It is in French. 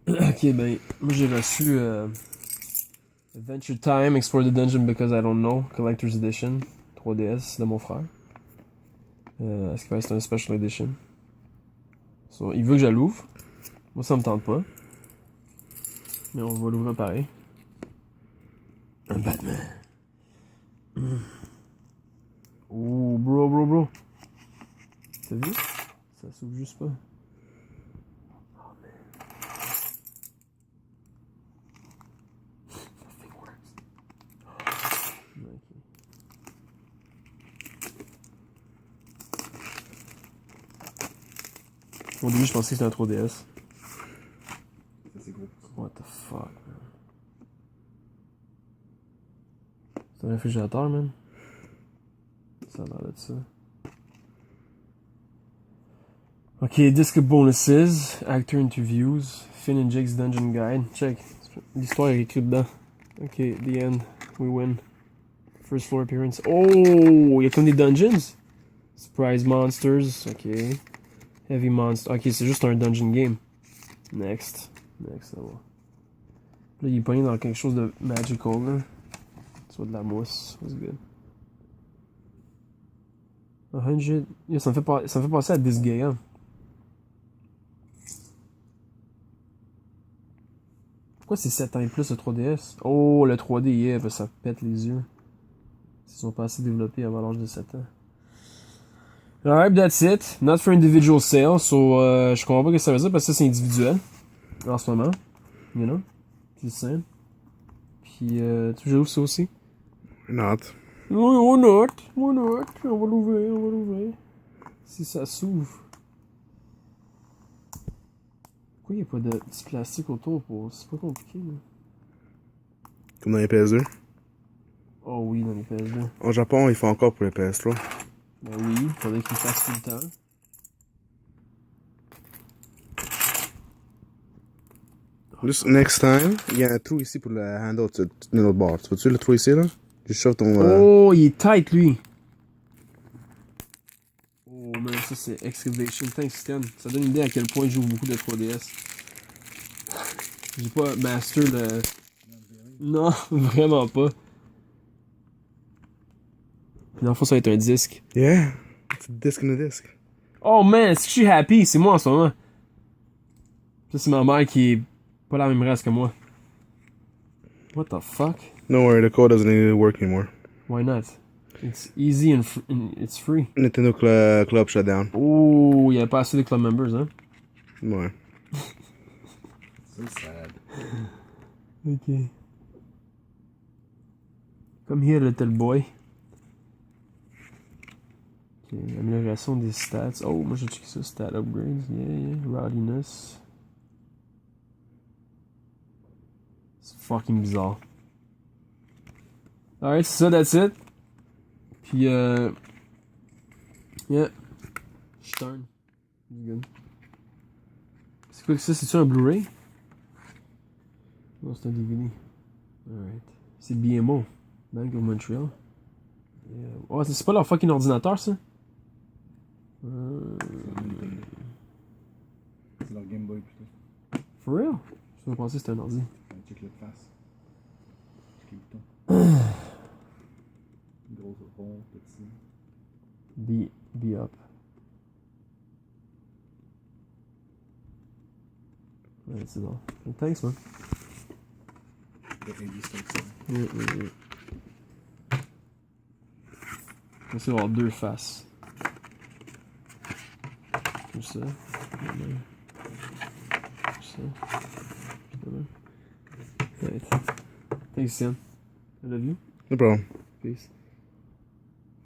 Ok, ben, moi j'ai reçu Adventure Time, Explore the Dungeon Because I Don't Know, Collector's Edition, 3DS de mon frère. Est-ce que c'est un Special Edition? So, il veut que je l'ouvre. Moi ça me tente pas. Mais on va l'ouvrir pareil. Un Batman. Oh, bro. T'as vu? Ça s'ouvre juste pas. Oh man. Nothing works. Ok. Au début, je pensais que c'était un 3DS. Ça, c'est gros. What the fuck, man. C'est un réfrigérateur, man. Ça a l'air de ça. Ok, disc bonuses, actor interviews, Finn and Jake's Dungeon Guide. Check. L'histoire est écrite dedans. Ok, the end. We win. First floor appearance. Oh, il y a comme des dungeons. Surprise monsters. Ok. Heavy monster. Ok, c'est juste un dungeon game. Next. Ça va. Là, il est pogné dans quelque chose de magical, là. Soit de la mousse. That's good. 100. Yeah, ça me fait penser à This Game. Pourquoi c'est 7 ans et plus le 3DS? Oh, le 3D, yeah, ça pète les yeux. Ils sont pas assez développés avant l'âge de 7 ans. Alright, that's it. Not for individual sale, so je comprends pas ce que ça veut dire parce que ça c'est individuel. En ce moment. You know? C'est simple. Puis, tu joues ça aussi? Not. Why not? On va l'ouvrir. Si ça s'ouvre. Pourquoi il n'y a pas de petit plastique autour pour. C'est pas compliqué, là. Comme dans les PS2. Oh oui, dans les PS2. Au Japon, ils font encore pour les PS3. Ben oui, faudrait qu'ils fassent tout le temps. Juste next time, il y a un trou ici pour le handle de notre bord. Tu vois-tu le trou ici, là? Juste chauffe ton. Oh, il est tight, lui. Oh, man, ça c'est Excavation. Thanks, Stan. Ça donne une idée à quel point je joue beaucoup de 3DS. J'ai pas master le. Non, vraiment pas. Puis dans le fond, ça va être un disque. Yeah, it's a disc in a disc. Oh man, si je suis happy, c'est moi en ce moment. Ça, c'est ma mère qui est pas la même race que moi. What the fuck? Don't worry, the code doesn't need to work anymore. Why not? It's easy and it's free. Nintendo Club shut down. Oh, il y a pas assez de club members, hein? Ouais. So sad. Ok. Come here, little boy. Ok, amélioration des stats. Oh, moi j'ai checké ça, stat upgrades. Yeah. Rowdiness. C'est fucking bizarre. Alright, c'est ça, that's it. Puis, yeah. Je turn. Good. C'est quoi que ça? C'est-tu un Blu-ray? Non, c'est un DVD. Alright. C'est BMO. Bank of Montreal. Yeah. Oh, c'est pas leur fucking ordinateur, ça? C'est leur Game Boy plutôt. For real? Je me pensais que c'était un ordi. Check le face. Check les boutons. Gros rond, petit. Be up. Ouais, c'est bon. Thanks, man. Le release comme ça. Yeah. On va avoir deux faces. Comme ça. Comme ça. Right. Thanks, Sam. I love you. No problem. Peace.